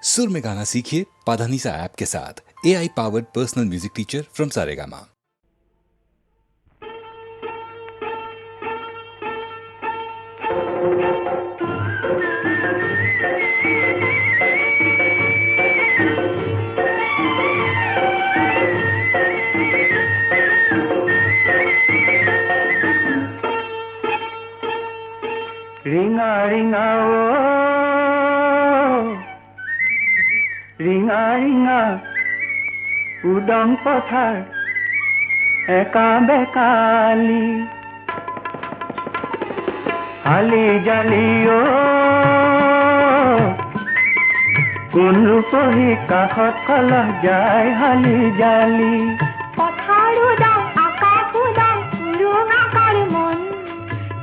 सुर में गाना सीखिए पाधानीसा ऐप के साथ। AI powered personal music teacher from Saregama. রিঙা রিঙা ও রিঙা রিঙা উদং পথার একা বেকালি হালি জালি ও কোন ৰূপহী কাষত কলহ যায় হালি জালি পথাৰ উদং আকাশ উদং উৰুঙাকাৰ মন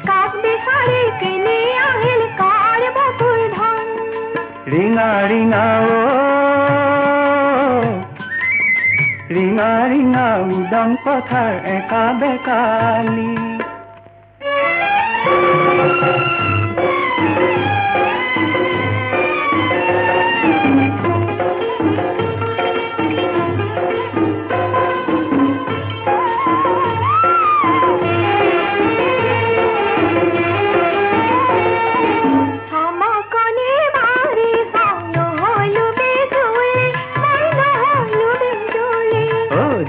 কাক বিচাৰি কিনি আহিল কাৰ বকুল ধন ৰিঙা ৰিঙা ও ৰিঙা ৰিঙা উদং পথাৰ একা বেকালি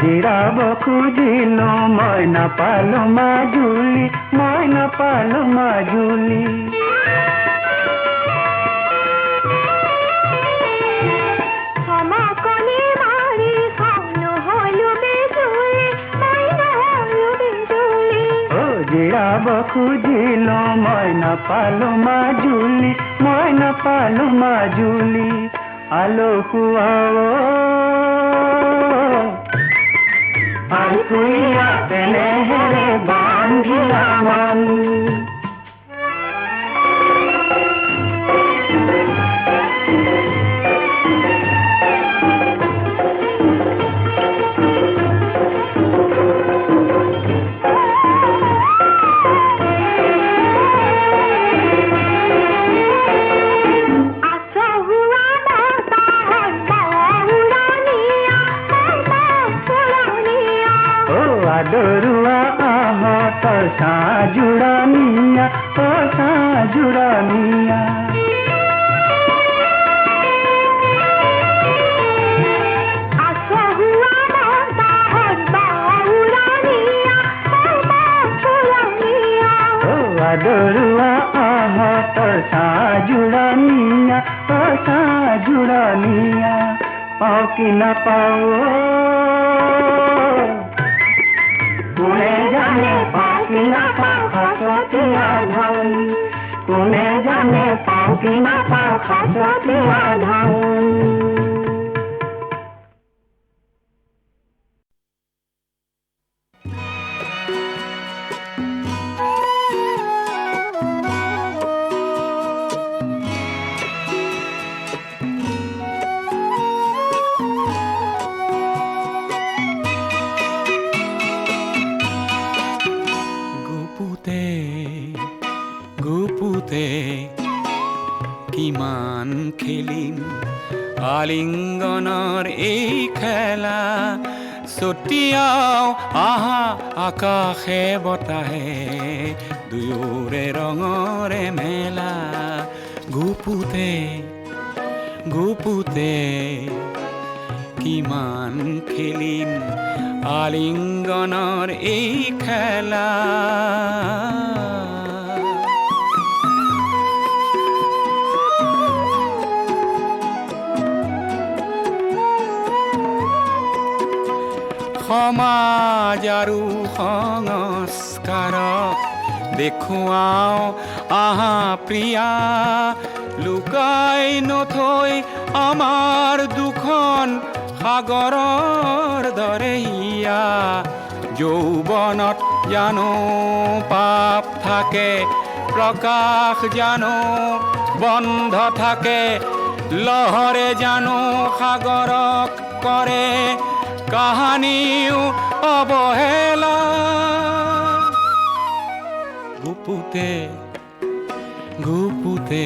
জিৰাব খুজিলো মই নাপালো মাজুলী মই নাপালো মাজুলী জিৰাব খুজিলো মই নাপালো মাজুলী মই নাপালো মাজুলী আলসুৱা আলকুইয়া তেনেহেৰে বান্ধিলা মন আদৰুৱা আহঁতৰ সাজুৰানিয়া ও সাজুৰানিয়া আদৰুৱা আহঁতৰ সাজুৰানিয়া ও সাজুৰানিয়া পাওঁ কি নাপাওঁ কোনে জানে পাওঁ কি নাপাওঁ সাঁচতীয়া ধন কোনে জানে পাওঁ কি নাপাওঁ সাঁচতীয়া ধন গুপুতে কিমান খেলিম আলিংগনৰ এই খেলা ছটিয়াও আহা আকাশে বতাহে দুয়োৰে ৰঙৰে মেলা গুপুতে গুপুতে কিমান খেলিম আলিংগনৰ এই খেলা সমাজ আৰু সংস্কাৰক দেখুৱাওঁ আহা প্ৰিয়া লুকাই নথৈ আমাৰ দুখন সাগৰৰ দৰে হিয়া যৌৱনত জানো পাপ থাকে প্ৰকাশ জানো বন্ধ থাকে লহৰে জানো সাগৰক কৰে কাহানিও অৱহেলা গুপুতে গুপুতে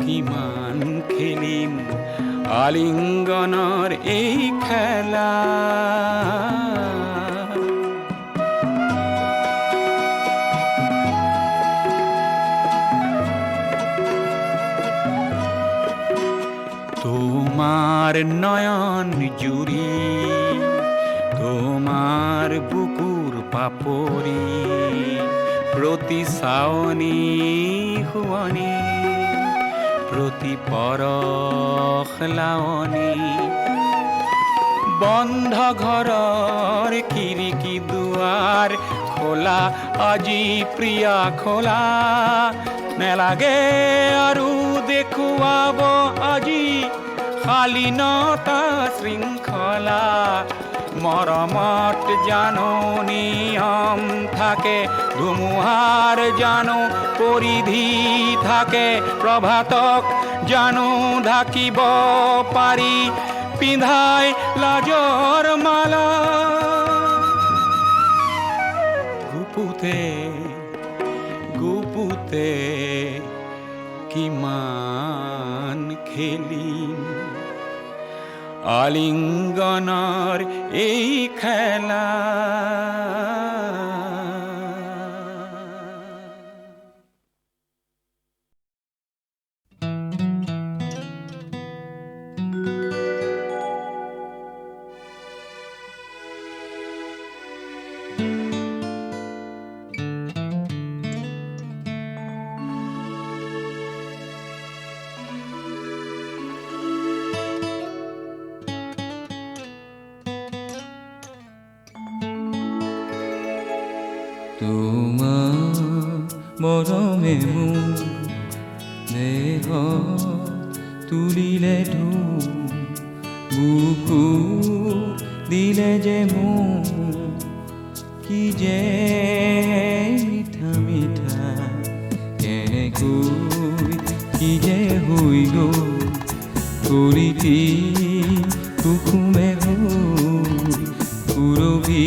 কিমান খেলিম আলিঙ্গনৰ এই খেলা। তোমাৰ নয়ন জুড়ি, তোমাৰ বুকুৰ পাপড়ি, প্ৰতি চাৱনি শুৱনি, প্ৰতি পৰশ লাৱনি, বন্ধ ঘৰৰ খিৰিকী দুৱাৰ খোলা আজি প্ৰিয়া খোলা, নেলাগে আৰু দেখুৱাব আজি শালীনতা শৃংখলা। মৰমত জানো নিয়ম থাকে, ধুমুহাৰ জানো পৰিধি থাকে, প্ৰভাতক জানো ঢাকিব পাৰি পিন্ধাই লাজৰ মালা। গুপুতে গুপুতে কিমান খেলিম আলিঙ্গনৰ এই খেলা। তোমাৰ মৰমে মোৰ দেহ তুলিলে ধূপ, বুকু দিলে যে মোৰ কি যে মিঠা মিঠা, কেনেকৈ কি যে হৈ গ'ল কলিটি কুকুমে হৈ পুৰবি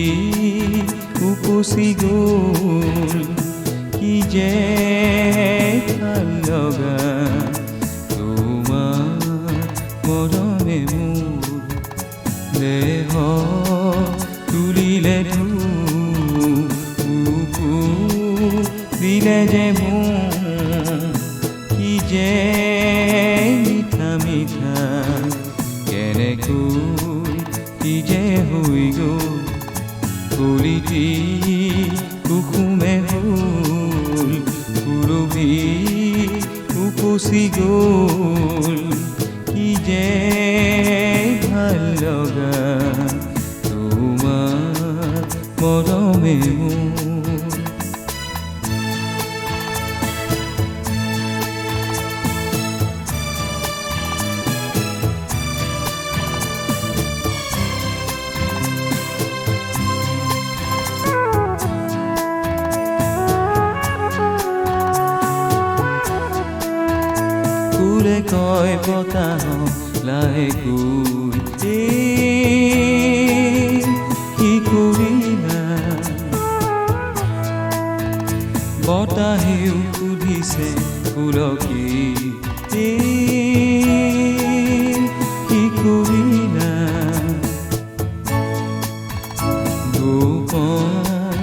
উপচি গ'ল, কি যে ভাল লগা তোমাৰ মৰমে মোৰ দেহ তুলিলে ধূপ, বুকু দিলে যে মোৰ কি যে মিঠা মিঠা, কেনেকৈ কি যে হৈ গ'ল কলিটি কুকুমে হ'ল পুৰবি উপচি গ'ল, কি যে ভাল লগা তোমাৰ মৰমে মোৰ। ফুলে কয় বতাহ লাহেকৈ কি কৰিলা, বতাহেও সুধিছে ফুলকি কি কৰিলা, গোপন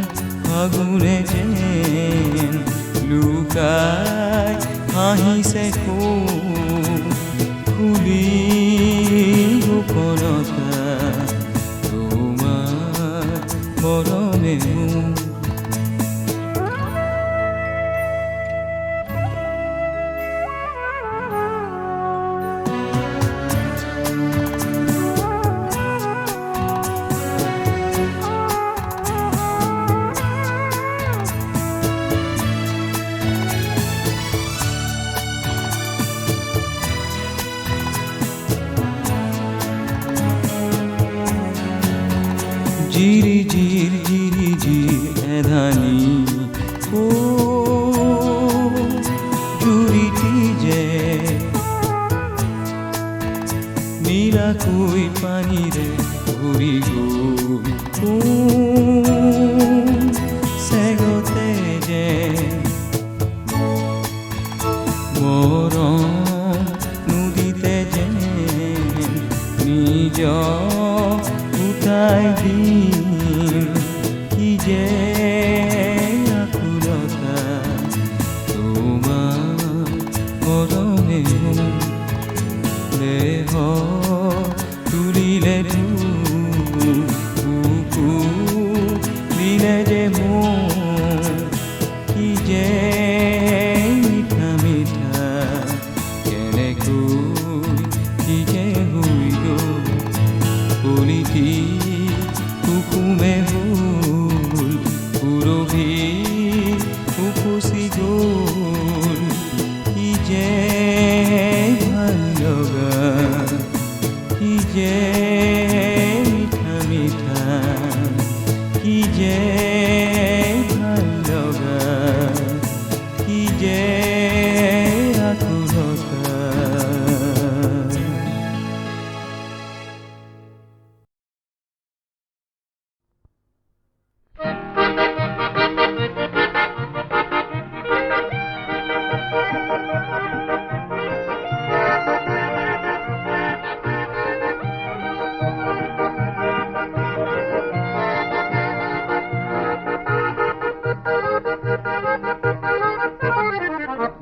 ফাগুনে যেন লুকাই হাঁহিছে খুলি গোপনতা তোমাৰ মৰমে মোৰ। জিৰি জিৰ জিৰি জিৰ এধানি জুৰিটি যে নীলাকৈ পানীৰে ভৰি গ'ল চেগতে যে মৰম নদীতে উঠাই দিম কি যে আকুলতা তোমাৰ মৰমে দেহ তুলিলে দিলে যে মোৰ কি যে মিঠা মিঠা কেনেকৈ কি যে হৈ গ'ল কলিটি কুকুমে হ'ল পুৰভি উপচি গ'ল কি যে ভাল লগা কি যে মিঠা মিঠা কি যে ভাল লগা কি যে আকুলতা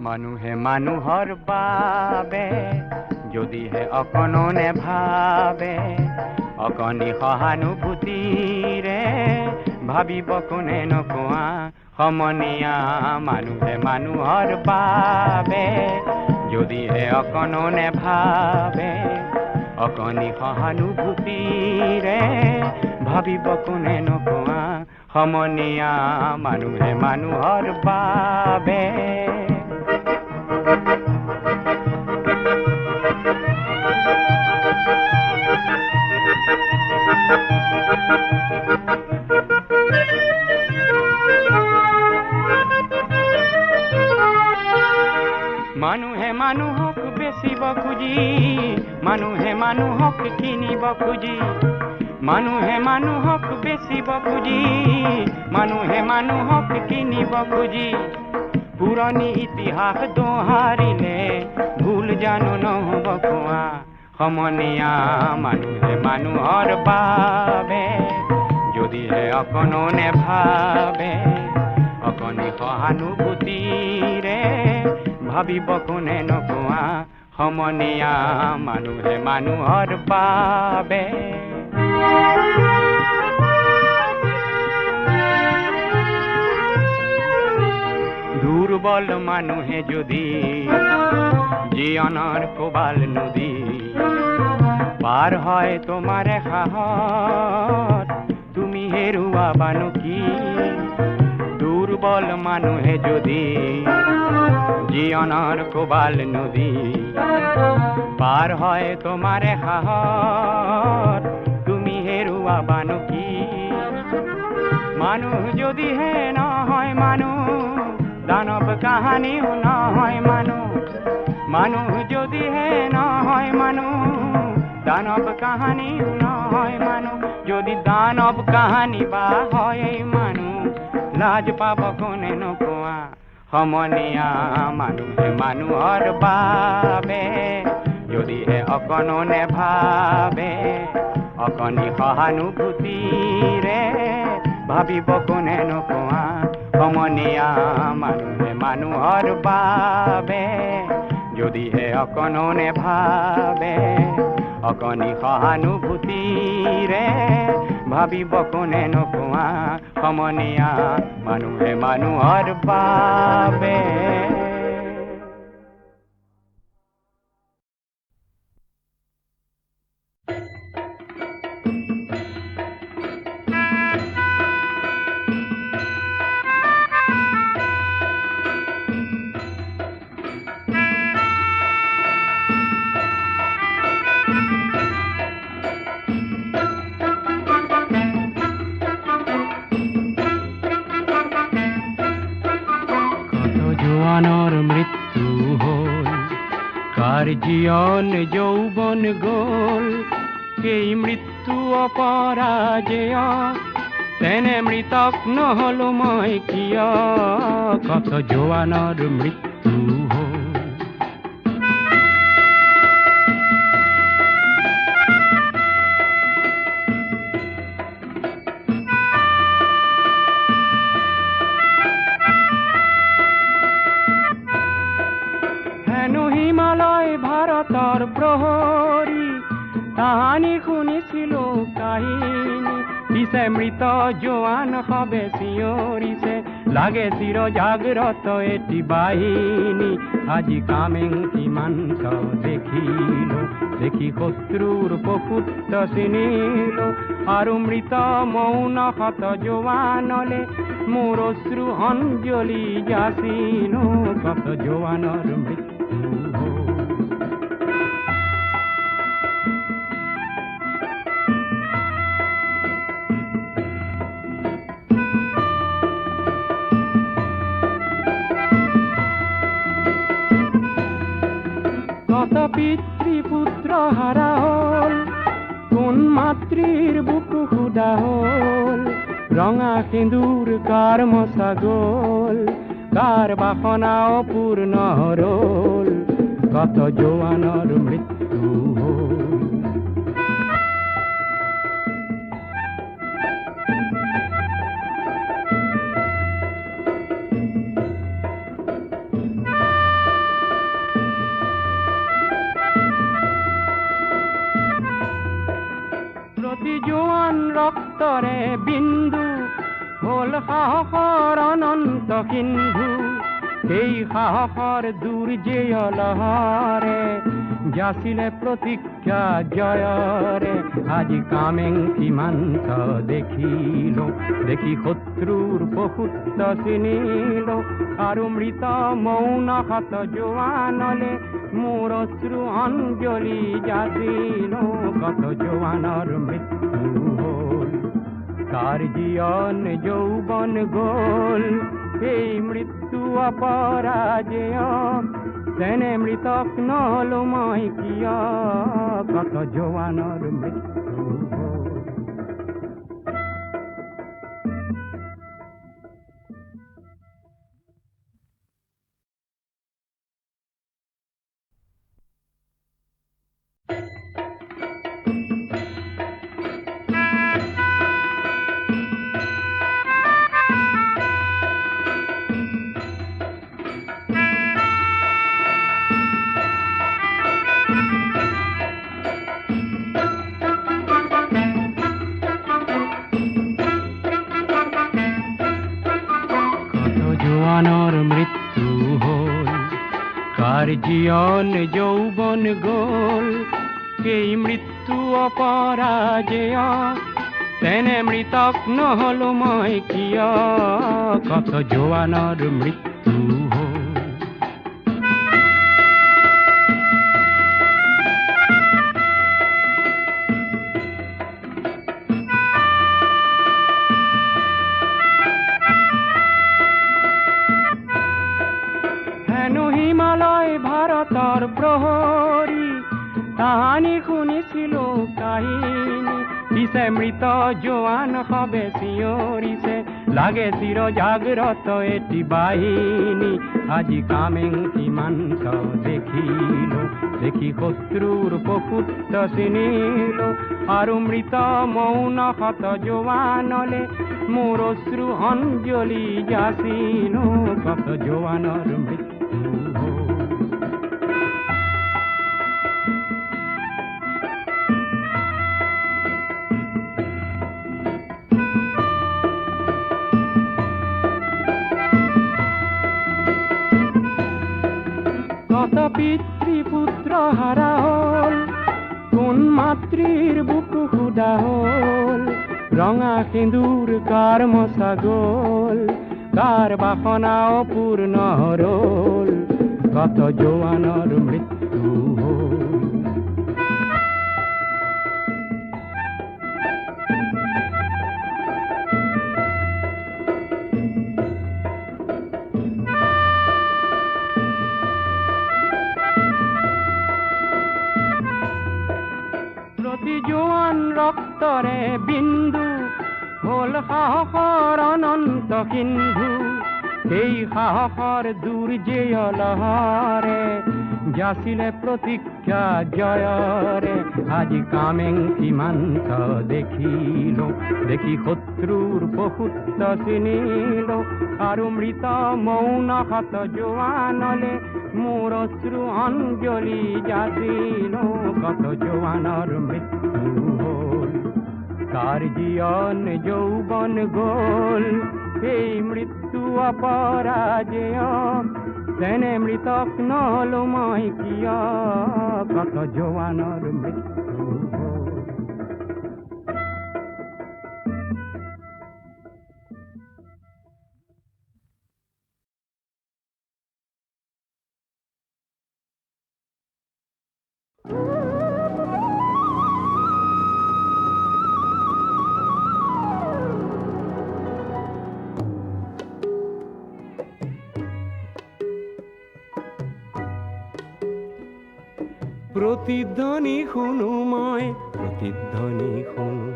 মানুহে মানুহৰ বাবে যদিহে অকণো নেভাবে অকণি সহানুভূতিৰে ভাবিব কোনে নকোৱা সমনীয়া মানুহে মানুহৰ বাবে যদিহে অকণো নেভাবে অকণি সহানুভূতিৰে ভাবিব কোনে নকোৱা সমনীয়া মানুহে মানুহৰ বাবে মানুহে মানুহক বেচিব খুজি মানুহে মানুহক কিনিব খুজি মানুহে মানুহক বেচিব খুজি মানুহে মানুহক কিনিব খুজি পুৰণি ইতিহাস দোহাৰিলে ভুল জানো নহ'ব কোৱা সমনীয়া মানুহে মানুহৰ বাবে যদিহে অকণো নেভাবে অকণি সহানুভূতিৰে ভাবিব কোনে নকোৱা সমনীয়া মানুহে মানুহৰ বাবে দুৰ্বল মানুহে যদি জীৱনৰ কোবাল নদী পাৰ হয় তোমাৰে সাহত তুমি হেৰুৱাবানো কি দুৰ্বল মানুহে যদি জীৱনৰ কোবাল নদী পাৰ হয় তোমাৰে সাহত তুমি হেৰুৱাবানো কি মানুহ যদিহে নহয় মানুহ দানৱ কাহানিও নহয় মানুহ মানুহ যদিহে নহয় মানুহ দানৱ কাহানিও নহয় মানুহ যদি দানৱ কাহানি বা হয় মানুহ লাজ পাব কোনে নকোৱা সমনীয়া মানুহে মানুহৰ বাবে যদিহে অকণো নেভাবে অকণি সহানুভূতিৰে ভাবিব কোনে নকোৱা সমনীয়া মানুহে মানুহৰ বাবে যদিহে অকণো নেভাবে অকণি সহানুভূতিৰে ভাবিব কোনে নকোৱা সমনীয়া মানুহে মানুহৰ বাবে জোৱানৰ মৃত্যু হ'ল কাৰ জীয়ন যৌৱন গ'ল সেই মৃত্যু অপৰাজেয় তেনে মৃতক নহ'লো মই কিয় কত জোৱানৰ মৃত্যু হ'ল ভাৰতৰ প্ৰহৰী তাহানি শুনিছিল কাহিনী পিছে মৃত জোৱান সবে চিঞৰিছে লাগে চিৰ জাগ্ৰত এটি বাহিনী আজি কামেংকি মাঞ্চ দেখিল দেখি শত্ৰুৰ পশুত্ব চিনিল আৰু মৃত মৌন শত জোৱানলে মোৰ অশ্ৰু অঞ্জলি যাচিল কত জোৱানৰ মৃত্যু হ'ল। কত পিতৃপুত্ৰ হাৰা হ'ল কোন মাতৃৰ বুকু সুদা হ'ল ৰঙা সিন্দুৰ কাৰ মচা গ'ল কাৰ বাসনা অপূৰ্ণ ৰ'ল কত জোৱানৰ মৃত্যু হ'ল। প্ৰতি জোৱান ৰক্তৰে বিন্দু হ'ল সাহসৰ অনন্ত সিন্ধু সেই সাহসৰ দুৰ্জেয় লহৰে যাচিলে প্ৰতীক্ষা জয়ৰে আজি কামেংকি মাঞ্চ দেখিল দেখি শত্ৰুৰ পশুত্ব চিনিল আৰু মৃত মৌন শত জোৱানলে মোৰ অশ্ৰু অঞ্জলি যাচিল কত জোৱানৰ মৃত্যু হ'ল কাৰ জীয়ন যৌৱন গ'ল এই মৃত্যু অপৰাজেয় তেনে মৃতক নহলো মই কিয় কত জোৱানৰ মৃত্যু হ'ল। জোৱানৰ মৃত্যু হ'ল কাৰ জীয়ন যৌৱন গ'ল সেই মৃত্যু অপৰাজেয় তেনে মৃতক নহলো মই কিয় কত জোৱানৰ মৃত্যু হ'ল। হিমালয় ভাৰতৰ প্ৰহৰী তাহানি শুনিছিল কাহিনী পিছে মৃত জোৱান সবে চিঞৰিছে লাগে চিৰ জাগ্ৰত এটি বাহিনী আজি কামেংকি মাঞ্চ দেখিল দেখি শত্ৰুৰ পশুত্ব চিনিল আৰু মৃত মৌন শত জোৱানলে মোৰ অশ্ৰু অঞ্জলি যাচিল কত জোৱানৰ মৃত্যু হ'ল। কত পিতৃপুত্ৰ হাৰা হ'ল কোন মাতৃৰ বুকু সুদা হ'ল ৰঙা সিন্দুৰ কাৰ মচা গ'ল কাৰ বাসনা অপূৰ্ণ ৰ'ল কত জোৱানৰ মৃত্যু হ'ল। প্ৰতি জোৱান ৰক্তৰে বিন্দু হ'ল সাহসৰ অনন্ত সিন্ধু সেই সাহসৰ দুৰ্জেয় লহৰে যাচিলে প্ৰতীক্ষা জয়ৰে আজি কামেং সীমান্ত দেখিল দেখি শত্ৰুৰ বহুত্ব চিনিল আৰু মৃত মৌন হাত জোৱানলে মোৰ অশ্ৰু অঞ্জলি যাচিল কত জোৱানৰ মৃত্যু হ'ল কাৰ জীয়ন যৌৱন গ'ল এই মৃত্যু অপৰাজেয় তেনে মৃতক নহলো মই কিয় কত জোৱানৰ মৃত্যু হ'ল প্ৰতিধ্বনি শুনো মই প্ৰতিধ্বনি শুনো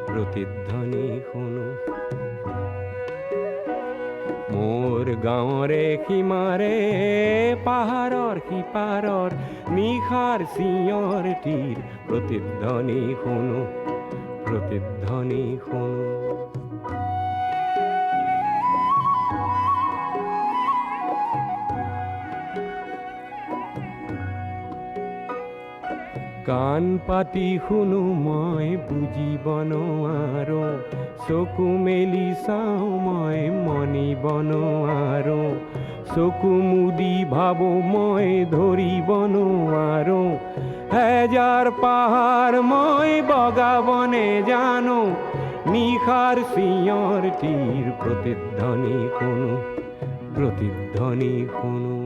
প্ৰতিধ্বনি শুনো মোৰ গাঁৱৰে সীমাৰে পাহাৰৰ সিপাৰৰ নিশাৰ চিঞৰ তীৰ প্ৰতিধ্বনি শুনো প্ৰতিধ্বনি শুনো কাণ পাতি শুনো মই বুজিব নোৱাৰো চকু মেলি চাওঁ মই মনিব নোৱাৰো চকু মুদি ভাবো মই ধৰিব নোৱাৰো হেজাৰ পাহাৰ মই বগাবনে জানো নিশাৰ চিঞৰ তীৰ প্ৰতিধ্বনি শুনো প্ৰতিধ্বনি শুনো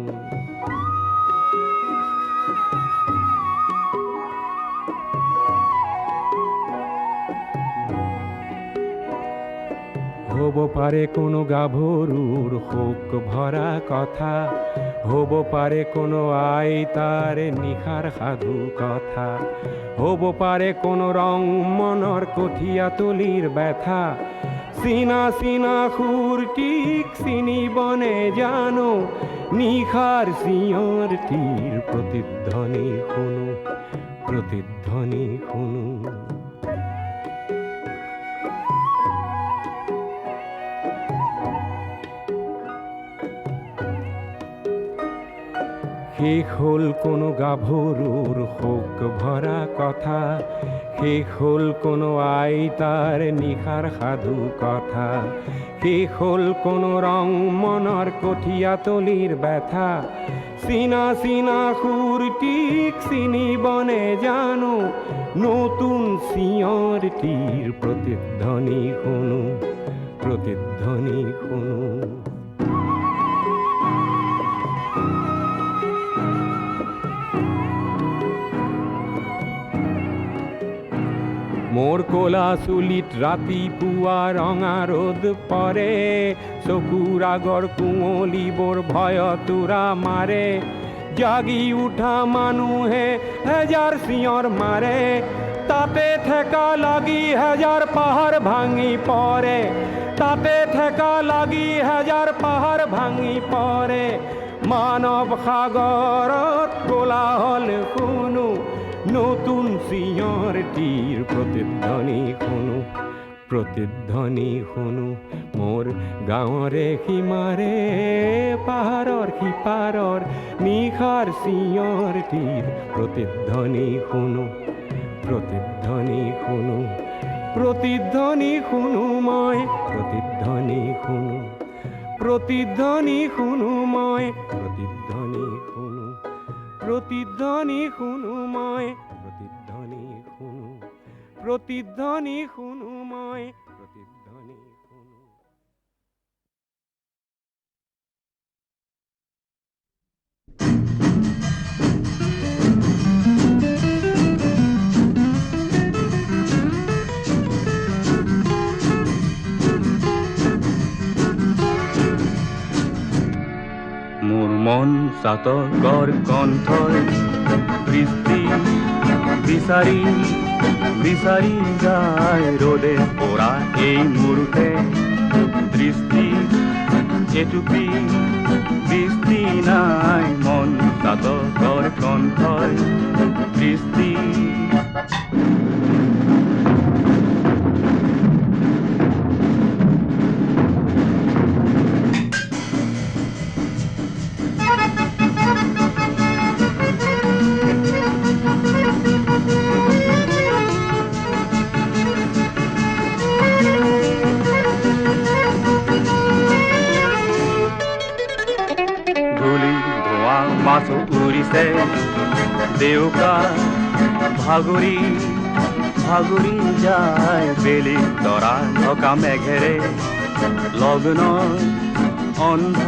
হ'ব পাৰে কোনো গাভৰুৰ শোক ভৰা কথা হ'ব পাৰে কোনো আইতাৰ নিশাৰ সাধু কথা হ'ব পাৰে কোনো ৰং মনৰ কঠীয়া তলিৰ ব্যথা চিনা চিনা সুৰটিক চিনিবনে জানো নিশাৰ চিঞৰ তীৰ প্ৰতিধ্বনি শুনো প্ৰতিধ্বনি শুনো শেষ হ'ল কোনো গাভৰুৰ শোক ভৰা কথা শেষ হ'ল কোনো আইতাৰ নিশাৰ সাধু কথা শেষ হ'ল কোনো ৰং মনৰ কঠীয়া তলিৰ ব্যথা চিনা চিনা সুৰটিক চিনিবনে জানো নতুন চিঞৰ তীৰ প্ৰতিধ্বনি শুনো প্ৰতিধ্বনি শুনো মোৰ ক'লা চুলিত ৰাতিপুৱা ৰঙা ৰ'দ পৰে চকুৰ আগৰ কুঁৱলীবোৰ ভয়তোৰা মাৰে জাগি উঠা মানুহে হেজাৰ চিঞৰ মাৰে তাতে ঠেকা লাগি হেজাৰ পাহাৰ ভাঙি পৰে তাতে ঠেকা লাগি হেজাৰ পাহাৰ ভাঙি পৰে মানৱ সাগৰত কোলাহল শুনো নতুন চিঞৰ তীৰ প্ৰতিধ্বনি শুনো প্ৰতিধ্বনি শুনো মোৰ গাঁৱৰে সীমাৰে পাহাৰৰ সিপাৰৰ নিশাৰ চিঞৰ তীৰ প্ৰতিধ্বনি শুনো প্ৰতিধ্বনি শুনো প্ৰতিধ্বনি শুনো মই প্ৰতিধ্বনি শুনো প্ৰতিধ্বনি শুনো মই প্ৰতিধ্বনি শুনো প্ৰতিধ্বনি শুনো মই প্ৰতিধ্বনি শুনো প্ৰতিধ্বনি শুনো মই প্ৰতিধ্বনি শুনো মোৰ মন চাতকৰ কণ্ঠই দৃষ্টি বিচাৰি বিচাৰি যায় ৰ'দে পৰা এই মূৰতে দৃষ্টি এটুপি দৃষ্টি নাই মন চাতকৰ কণ্ঠই দৃষ্টি দেউকা ভাগৰি ভাগৰি যায় বেলি তৰা ঢকা মেঘেৰে লগ্ন অন্ধ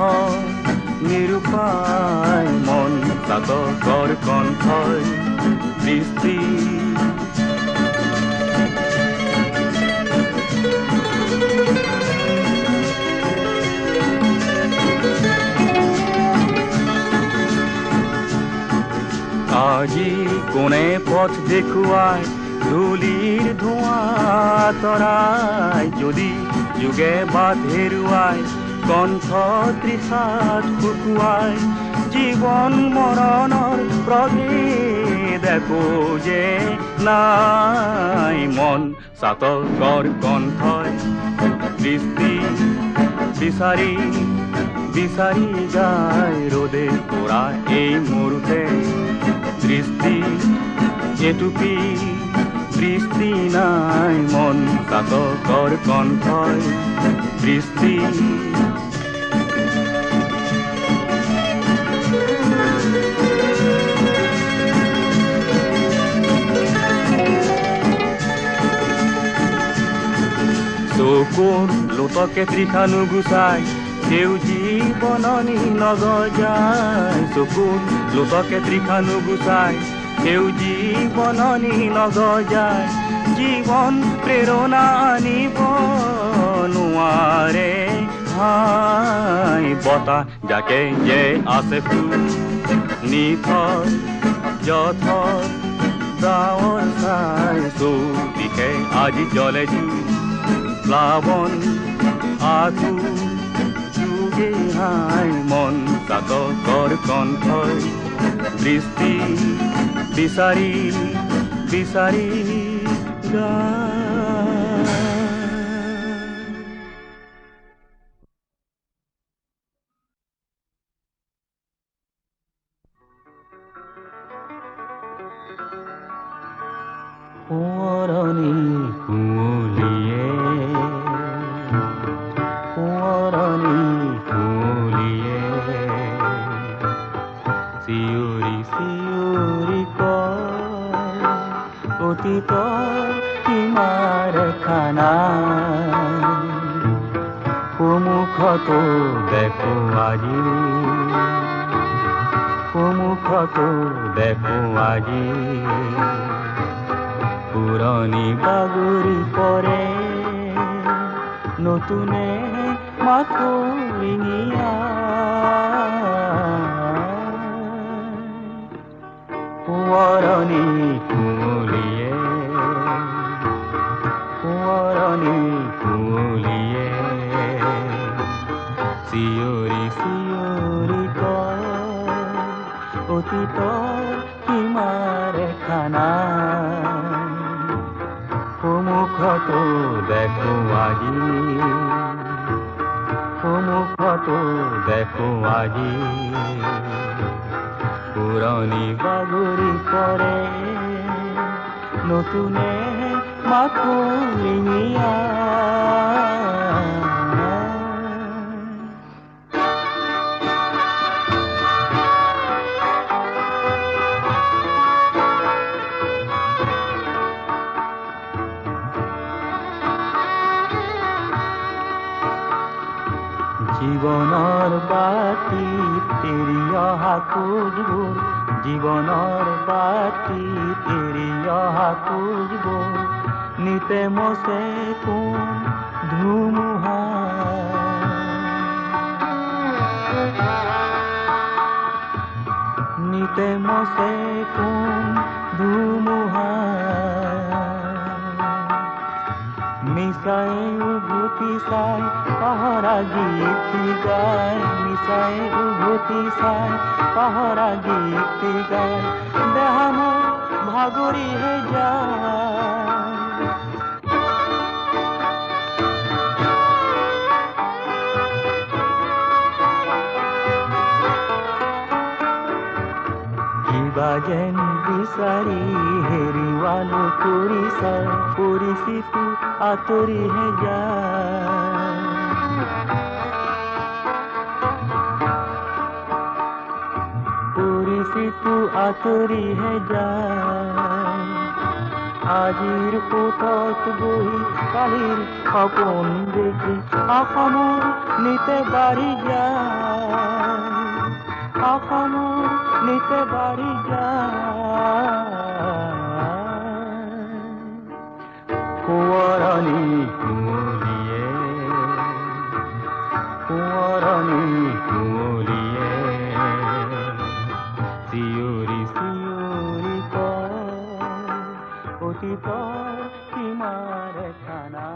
নিৰূপায় মন চাতকৰ কণ্ঠই দৃষ্টি আজি কোনে পথ দেখুৱাই ধূলিৰ ধোঁৱা তৰাই যদি যুগে বাট হেৰুৱাই কণ্ঠ তৃষাত শুকুৱাই জীৱন মৰণৰ প্ৰভেদ একো যে নাই মন চাতকৰ কণ্ঠই দৃষ্টি বিচাৰি বিচাৰি যায় ৰ'দে পৰা এই মুহূৰ্তে দৃষ্টি এটুপি দৃষ্টি নাই মন চাতকৰ কণ্ঠই দৃষ্টি চকুৰ লোটকে তৃষা নুগুচাই সেউজী বননি নগজায় চকুৰ লোটকে তৃষা নুগুচাই সেউজী বননি নগজায় জীৱন প্ৰেৰণা আনিব নোৱাৰে হাই বতাহ যাকে যে আছে ফুল নিথৰ যথৰ ডাৱৰ চাই চৌদিশে আজি জ্বলে জুই প্লাৱন আঁঠু যুগে হাই মন চাতকৰ কণ্ঠই দৃষ্টি বিচাৰি বিচাৰি সোঁৱৰণি কুঁৱলীয়ে সোঁৱৰণি কুঁৱলীয়ে চিঞৰি চিঞৰি কয় অতীতৰ সীমাৰ খানা সন্মুখতো দেখো আজি সন্মুখতো দেখো আজি পুৰণি বাগৰি পৰে নতুনে মাথো ৰিঙিয়া সোঁৱৰণি কুঁৱলীয়ে সোঁৱৰণি কুঁৱলীয়ে চিঞৰি চিঞৰি কয় অতীতৰ সীমাৰ খানা সন্মুখতো দেখো আজি সন্মুখতো দেখো আজি পুৰণি বাগৰি পৰে নতুনে মাথো ৰিঙিয়া জীৱনৰ বাতিত এৰি অহা খোজবোৰ জীৱনৰ বাতিত এৰি অহা খোজবোৰ নিতে মচে কোন ধুমুহা নিতে মচে কোন ধুমুহা মিছাই উভতি চাই পাহৰা গীত গায় মিছাই উভতি চাই পাহৰা গীত গায় দেহা মোৰ ভাগৰিহে যায় কিবা যেন বিচাৰি হেৰুৱালো কৰিছা পৰিচিত আঁতৰিহে যায় পৰিচিত সিটো আঁতৰিহে যায় আজিৰ সোঁতত বহি কালিৰ সপোন দেখি অসমৰ নিতে বাঢ়ি যায় অসমৰ নিতে বাঢ়ি যায় সোঁৱৰণি কুঁৱলীয়ে সোঁৱৰণি কুঁৱলীয়ে চিঞৰি চিঞৰি কয় অতীতৰ সীমাৰ খানা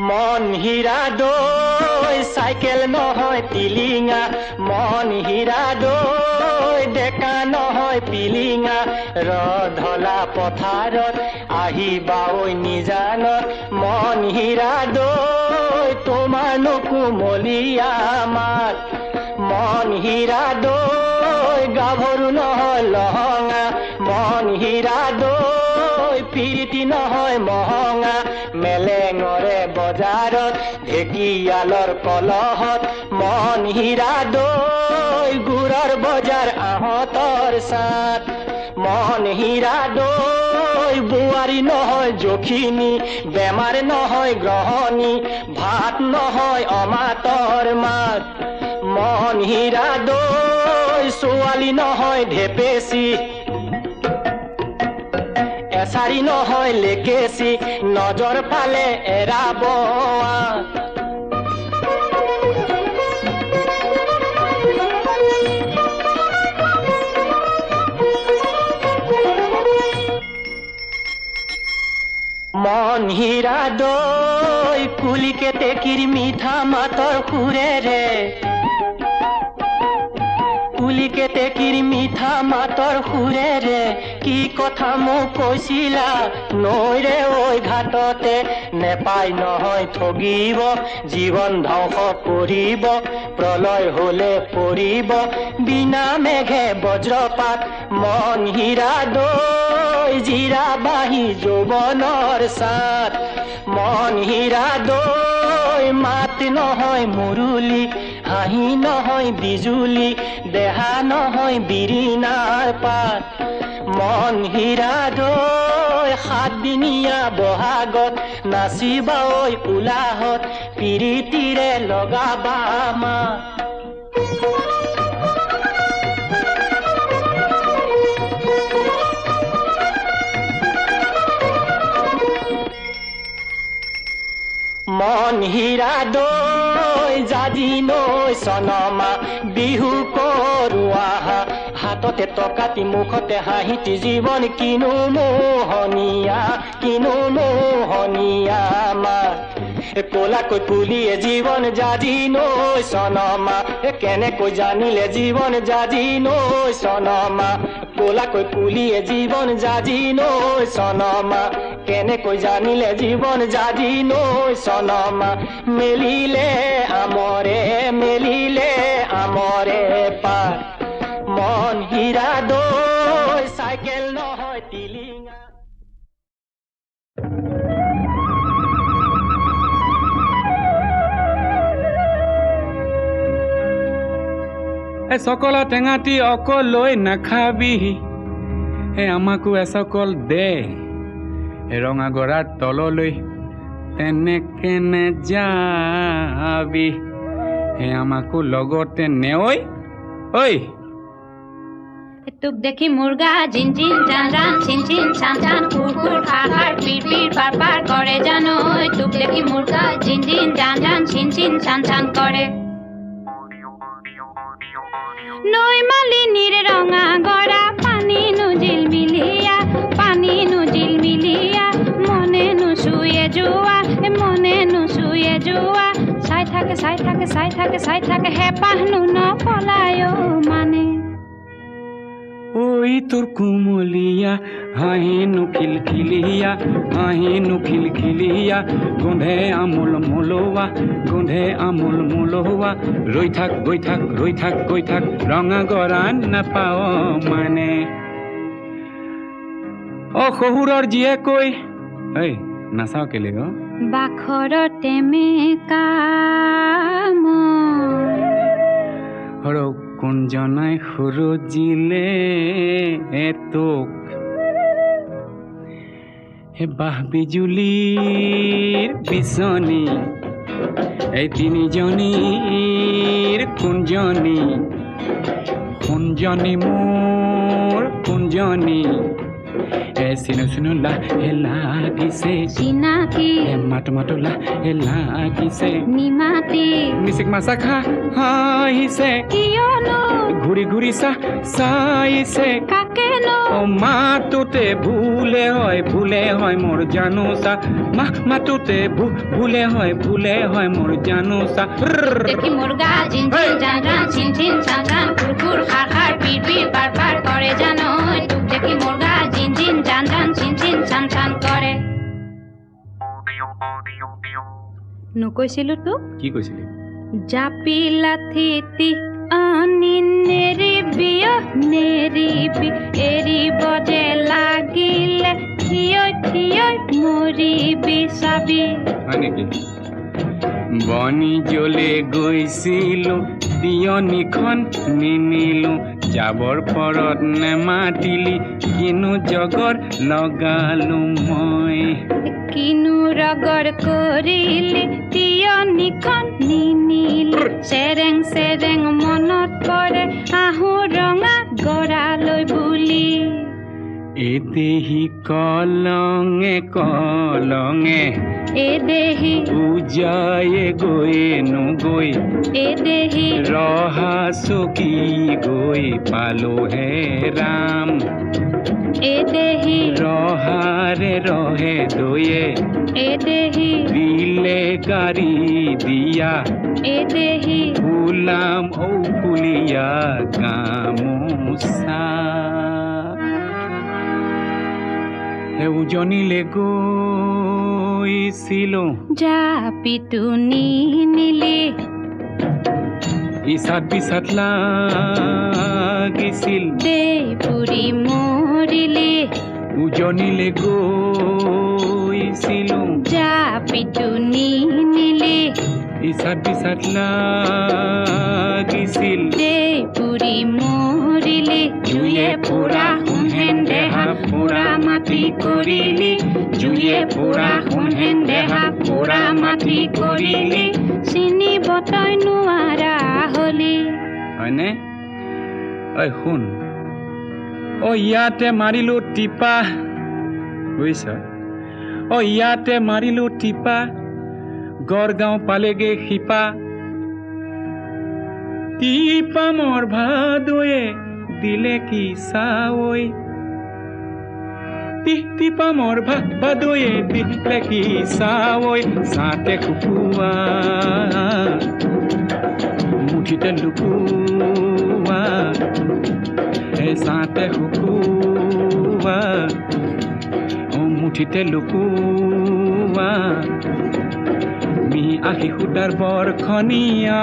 মন হীৰা দৈ চাইকেল নহয় টিলিঙা মন হীৰা দৈ ডেকা নহয় পিলিঙা ৰধলা পথাৰত আহিবা ঐ নিজানত মন হীৰা দৈ তোমাৰ নকুমলীয়া মাত মন হীৰা দৈ গাভৰু নহয় লহঙা মন হীৰা দৈ পিৰিতি নহয় মহঙা মেলেঙৰে বজাৰত ঢেকিয়ালৰ কলহত মন হীৰা দৈ গুড়ৰ বজাৰ আহঁতৰ চাট মন হীৰা দৈ বোৱাৰী নহয় জখিনী বেমাৰ নহয় গ্ৰহণী ভাত নহয় অমাতৰ মাত মন হীৰা দৈ ছোৱালী নহয় ঢেপেচি এছাৰি নহয় লেকেচি নজৰ পালে এৰাব মন হীৰা দৈ কুলিকে টেকিৰ মিঠা মাতৰ সুৰেৰে কুলিকে টেকিৰ মিঠা মাতৰ সুৰেৰে কি কথা মোক কৈছিলা নৈৰে ঐ ঘাটতে নেপাই নহয় ঠগিব জীৱন ধ্বংস কৰিব প্ৰলয় হলে পৰিব বিনা মেঘে বজ্ৰপাত মন হীৰা দৈ জিৰা বাহি যৌৱনৰ চাত মন হীৰা দৈ মাত নহয় মুৰুলি হাঁহি নহয় বিজুলি দেহা নহয় বিৰিণাৰ পাত মন হীৰা দৈ সাতদিনীয়া বহাগত নাচিবা ঐ উলাহত পিৰিতিৰে লগাবা মাত মন হীৰা দৈ জাজি নৈ চনমা বিহু কৰোৱা হাততে টকাটি মুখতে হাঁহিটি জীৱন কিনো মোহনীয়া মা ক'লাকৈ কুলিয়ে জীৱন জাজি নৈ চনমা কেনেকৈ জানিলে জীৱন জাজি নৈ চনমা ক'লাকৈ কুলিয়ে জীৱন জাজি নৈ চনমা কেনেকৈ জানিলে জীৱন জাজি নৈ চনমা মেলিলে আমৰে পাৰ মন হীৰা দৈ চাইকেল নহয় টিলিঙা চকলা টেঙাটি অকল লৈ নাখাবি আমাকো এচকল দে ৰঙা গৰাৰ তললৈ তেনেকে নেযাবি আমাকো লগতে নেঐ ঐ তোক দেখি মুৰ্গা জিন জিন জান জান চিন চিন চান চান কুৰ কুৰ খাৰ খাৰ পিৰ পিৰ পাৰ পাৰ কৰে জানো তোক দেখি মুৰ্গা জিন জিন জান জান চিন চিন চান চান কৰে নৈ মালিনীৰ ৰঙা গৰা পানী নুজিল মিলিয়া মনে নুচুয়ে যোৱা চাই থাকে হেপাহনো নপলায় মানে ঐ তোৰ কুমলীয়া হাঁহিনো খিলখিলিয়া গোন্ধে আমোল মোলোৱা ৰৈ থাক গৈ থাক ৰঙা গৰা নাপাওঁ মানে শহুৰৰ জীয়েকৈ ঐ নাচাওঁ কেলে অ বাখৰতে মেকাম কোনজনাই সৰজিলে তোক হে বাহ বিজুলীৰ বিচনী এই তিনিজনীৰ কোনজনী কোনজনী মোৰ কোনজনী চিনো লা হে লাগিছে চিনাকি মাতো হে লাগিছে নিমাতি মিচিক মাছা খা হাঁহিছে কিয়নো ঘূৰি চাইছে কাকেনো মাতোতে ভুলে হয় মোৰ জানোচা মাতোতে ভুলে হয় মোৰ জানোচা দেখি মুৰ্গা জিন জিন জান জান চিন চিন চান চান কুকুৰ খাৰ খাৰ পিৰ পিৰ পাৰ পাৰ কৰে জানো তোক দেখি মুৰ্গা জিন জিন জান জান চিন চিন চান চান কৰে নকৈছিলো তোক কি কৈছিলি জাপি লাথিতি আনি নেৰিবি এৰিব যে লাগিলে থিয় মৰিবি চাবি হয় নেকি বনি জ্বলে গৈছিলো তিয়নিখন নিনিলো যাবৰ পৰত নেমাতিলি কিনো জগৰ লগালো মই কিনো ৰগৰ কৰিলি তিয়নিখন নিনিলি চেৰেং মনত পৰে আহো ৰঙা গৰালৈ বুলি এদেহি কলঙে এদেহি পূজায়ে গৈ এদেহি ৰহা চকী গৈ পালো হে ৰাম এদেহি ৰহাৰে ৰহে দয়ে এদেহি দিলে গাড়ী দিয়া এদেহি ফুলাম ফুলিয়া গামোচা উজনিলে গৈছিলো জাপিটো নিনিলি ইচাত বিচাত লাগিছিল দেই পুৰি মৰিলি উজনিলে গৈছিলো জাপিটো নিনিলি ইচাত বিচাত লাগিছিল দেই পুৰি মৰিলি জুয়ে পুৰা সোণহেন দেহা পুৰা মাটি কৰিলি জুয়ে পুৰা সোণহেন দেহা পুৰা মাটি কৰিলি চিনিব তই নোৱাৰা হলি হয়নে ঐ শুন ইয়াতে মাৰিলো টিপা বুজিছ ইয়াতে মাৰিলো টিপা গড়গাঁও পালেগে শিপা টিপা মোৰ ভাদয়ে দিলে কি চাৱৈ টিপা মোৰ ভাদয়ে দিলে কি চাৱৈ চাতে শুকুৱা মুঠিতে লুকুৱা চাতে শুকুৱা মুঠিতে লুকুৱা মি আহি সূতাৰ বৰখনীয়া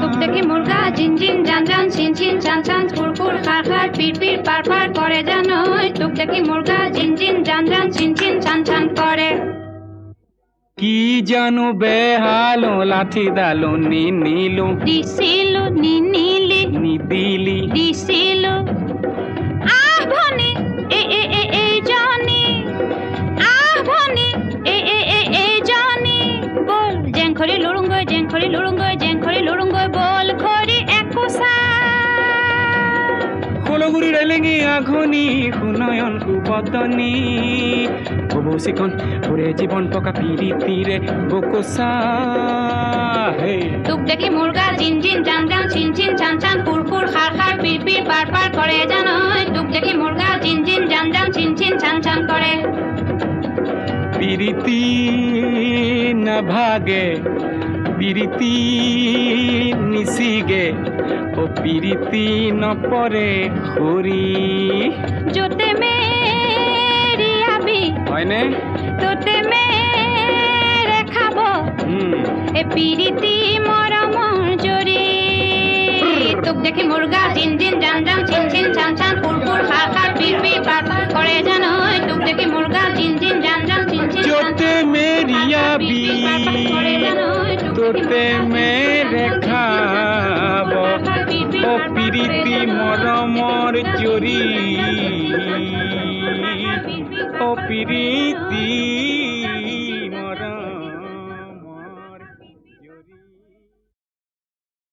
তোক দেখি মুৰ্গা জিন জিন জান জান চিন চিন চান চান ফুৰ ফুৰ খাৰ খাৰ পিৰ পিৰ পাৰ পাৰ কৰে জানো তোক দেখি মুৰ্গা জিন জিন জান জান চিন চিন চান চান কৰে কি জানো বেহালো লাঠি ডালো নিনিলো দিছিলো নিনিলি নিদিলি দিছিলো আহ ভনী এইজনী আহ ভনী এইজনী বল জেংখৰি লুৰুংগৈ বল খৰি একোচা কলগুৰি ৰেলেঙি আঘনি সুনয়ন সুবদনী কবচিকন পুৰে জীৱন পকা পিৰিতিৰে বকোচা তোক দেখি মুৰ্গা জিন জিন জান জান চিন চিন চান চান ফুৰ ফুৰ খাৰ খাৰ পিৰ পিৰ পাৰ পাৰ কৰে জানো তোক দেখি মুৰ্গা জিন জিন জান জান চিন চিন চান চান কৰে পিৰিতি নাভাগে পিৰিতি নিচিগে পিৰিতি নপৰে খৰি য'তে মেৰিয়াবি হয়নে তোতে মেৰে খাব এ পিৰিতি মৰমৰ জৰি তোক দেখি মুৰ্গা জিন জিন জান জান চিন চিন চান চান ফুৰ ফুৰ খাৰ খাৰ পিৰ পিৰ পাৰ পাৰ কৰে জানো তোক প্ৰেমেৰে খাব অ প্ৰীতি মৰমৰ জৰি অ প্ৰীতি